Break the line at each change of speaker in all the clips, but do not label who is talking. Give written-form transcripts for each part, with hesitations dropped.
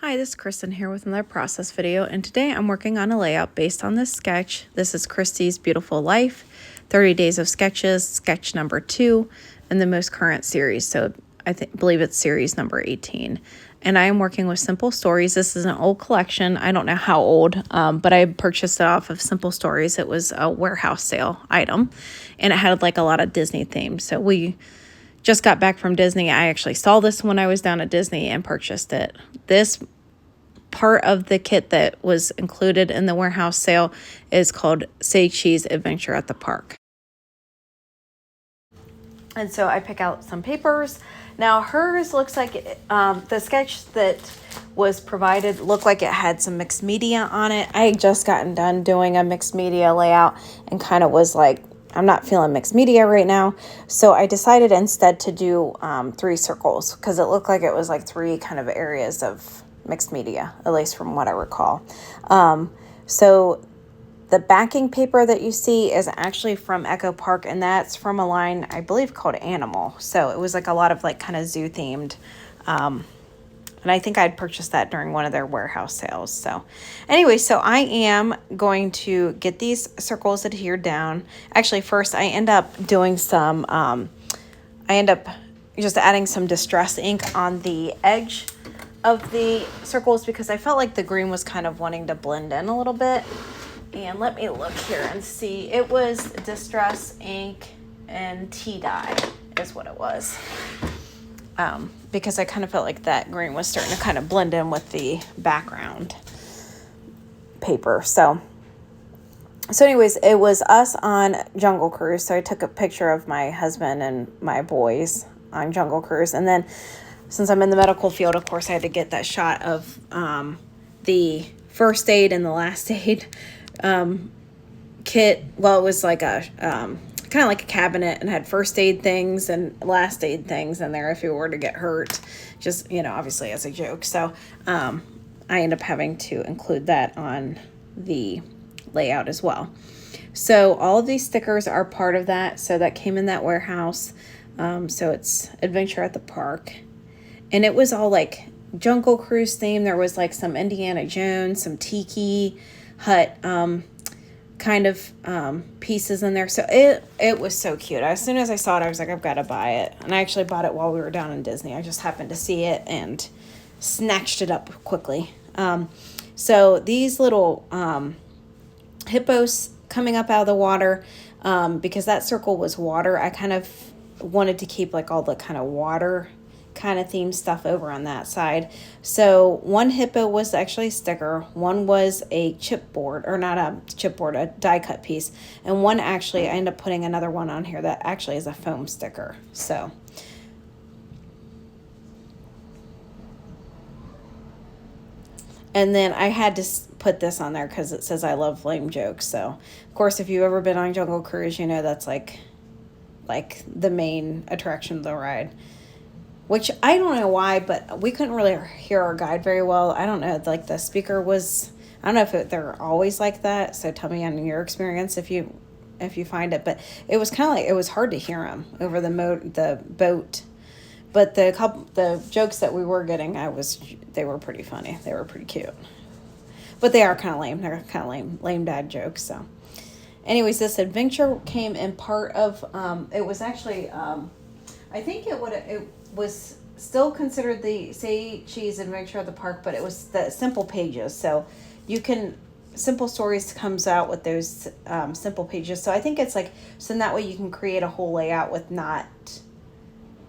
Hi, this is Kristen here with another process video, and today I'm working on a layout based on this sketch. This is Christy's Beautiful Life, 30 Days of Sketches, sketch number 2, and the most current series, so believe it's series number 18. And I am working with Simple Stories. This is an old collection. I don't know how old, but I purchased it off of Simple Stories. It was a warehouse sale item, and it had like a lot of Disney themes. So we just got back from Disney. I actually saw this when I was down at Disney and purchased it. This part of the kit that was included in the warehouse sale is called Say Cheese Adventure at the Park. And so I pick out some papers. Now hers looks like the sketch that was provided looked like it had some mixed media on it. I had just gotten done doing a mixed media layout and kind of was like, I'm not feeling mixed media right now. So I decided instead to do 3 circles because it looked like it was like 3 kind of areas of mixed media, at least from what I recall. So the backing paper that you see is actually from Echo Park, and that's from a line I believe called Animal. So it was like a lot of like kind of zoo themed. And I think I'd purchased that during one of their warehouse sales. So anyway, so I am going to get these circles adhered down. Actually, first I end up doing some, I end up just adding some distress ink on the edge of the circles because I felt like the green was kind of wanting to blend in a little bit. And let me look here and see. It was distress ink and tea dye is what it was. Because I kind of felt like that green was starting to kind of blend in with the background paper. So anyways, it was us on Jungle Cruise. So I took a picture of my husband and my boys on Jungle Cruise. And then since I'm in the medical field, of course, I had to get that shot of the first aid and the last aid kit. Well, it was like a kind of like a cabinet and had first aid things and last aid things in there if you were to get hurt, just, you know, obviously as a joke. So I end up having to include that on the layout as well. So all of these stickers are part of that. So that came in that warehouse. So it's Adventure at the Park. And it was all like Jungle Cruise theme. There was like some Indiana Jones, some Tiki Hut kind of pieces in there. So it was so cute. As soon as I saw it, I was like, I've got to buy it. And I actually bought it while we were down in Disney. I just happened to see it and snatched it up quickly. So these little hippos coming up out of the water, because that circle was water, I kind of wanted to keep like all the kind of water kind of themed stuff over on that side. So one hippo was actually a sticker, one was a chipboard, or not a chipboard, a die cut piece, and one actually I ended up putting another one on here that actually is a foam sticker. So and then I had to put this on there because it says I love lame jokes. So of course, if you've ever been on Jungle Cruise, you know that's like the main attraction of the ride. Which I don't know why, but we couldn't really hear our guide very well. I don't know, like the speaker was, I don't know if they're always like that. So tell me on your experience if you find it. But it was kind of like, it was hard to hear them over the boat. But the jokes that we were getting, they were pretty funny. They were pretty cute. But they are kind of lame. They're kind of lame dad jokes. So anyways, this adventure came in part of, it was actually, I think it was still considered the Say Cheese Adventure at the Park, but it was the simple pages. So Simple Stories comes out with those simple pages. So I think it's like, so in that way you can create a whole layout with not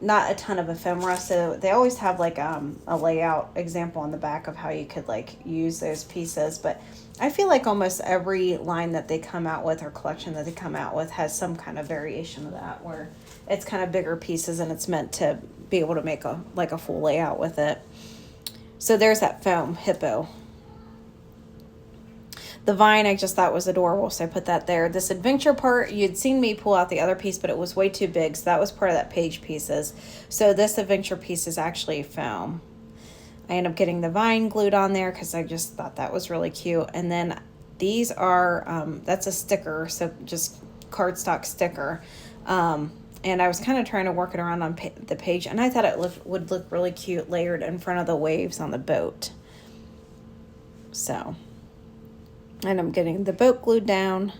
a ton of ephemera. So they always have like a layout example on the back of how you could like use those pieces. But I feel like almost every line that they come out with or collection that they come out with has some kind of variation of that where it's kind of bigger pieces and it's meant to be able to make a full layout with it. So there's that foam hippo. The vine I just thought was adorable, so I put that there. This adventure part, you'd seen me pull out the other piece, but it was way too big, so that was part of that page pieces. So this adventure piece is actually foam. I end up getting the vine glued on there because I just thought that was really cute. And then these are, that's a sticker, so just cardstock sticker. And I was kind of trying to work it around on the page, and I thought it would look really cute layered in front of the waves on the boat. So, and I'm getting the boat glued down,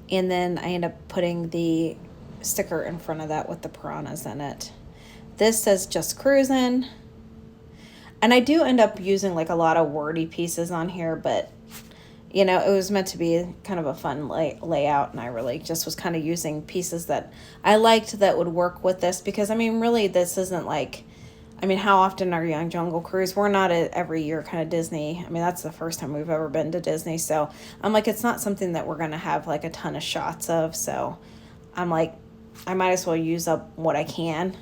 and then I end up putting the sticker in front of that with the piranhas in it. This says just cruising. And I do end up using like a lot of wordy pieces on here, but you know, it was meant to be kind of a fun layout, and I really just was kind of using pieces that I liked that would work with this, because I mean, really, this isn't like, I mean, how often are you on Jungle Cruise? We're not at every year kind of Disney. I mean, that's the first time we've ever been to Disney, so I'm like, it's not something that we're gonna have like a ton of shots of, so I'm like, I might as well use up what I can.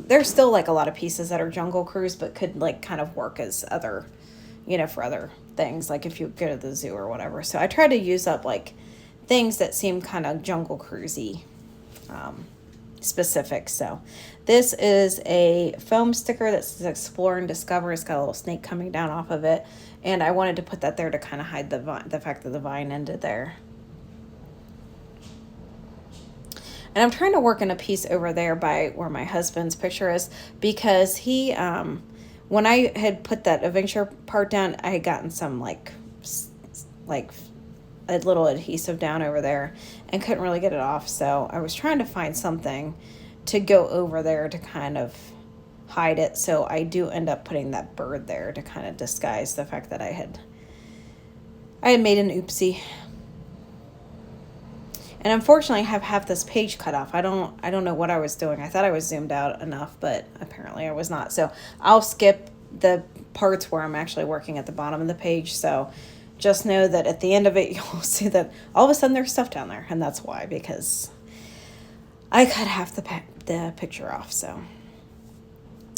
There's still like a lot of pieces that are Jungle Cruise, but could like kind of work as other, you know, for other things, like if you go to the zoo or whatever. So I try to use up like things that seem kind of Jungle Cruisey specific. So this is a foam sticker that says Explore and Discover. It's got a little snake coming down off of it, and I wanted to put that there to kind of hide the fact that the vine ended there. And I'm trying to work in a piece over there by where my husband's picture is, because he, when I had put that adventure part down, I had gotten some like a little adhesive down over there and couldn't really get it off. So I was trying to find something to go over there to kind of hide it. So I do end up putting that bird there to kind of disguise the fact that I had made an oopsie. And unfortunately, I have half this page cut off. I don't know what I was doing. I thought I was zoomed out enough, but apparently I was not. So I'll skip the parts where I'm actually working at the bottom of the page. So just know that at the end of it, you'll see that all of a sudden there's stuff down there. And that's why, because I cut half the picture off. So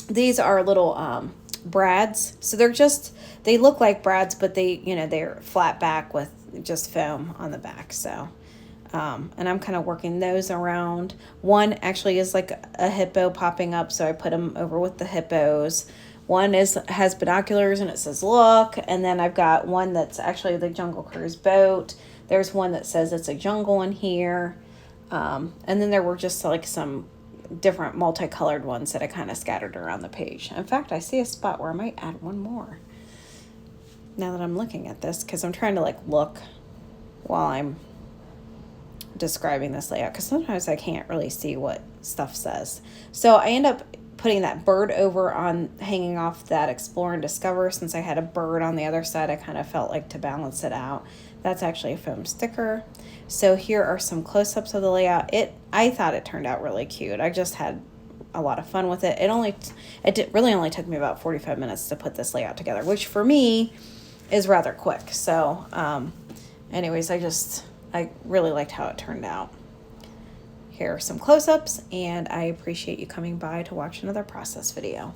these are little brads. So they look like brads, but they're flat back with just foam on the back. So and I'm kind of working those around. One actually is like a hippo popping up, so I put them over with the hippos. One has binoculars and it says look, and then I've got one that's actually the Jungle Cruise boat. There's one that says it's a jungle in here, and then there were just like some different multicolored ones that I kind of scattered around the page. In fact, I see a spot where I might add one more now that I'm looking at this, because I'm trying to like look while I'm describing this layout, because sometimes I can't really see what stuff says. So I end up putting that bird over on hanging off that Explore and Discover. Since I had a bird on the other side, I kind of felt like to balance it out. That's actually a foam sticker. So here are some close-ups of the layout. I thought it turned out really cute. I just had a lot of fun with it. It really only took me about 45 minutes to put this layout together, which for me is rather quick. So anyways, I really liked how it turned out. Here are some close-ups, and I appreciate you coming by to watch another process video.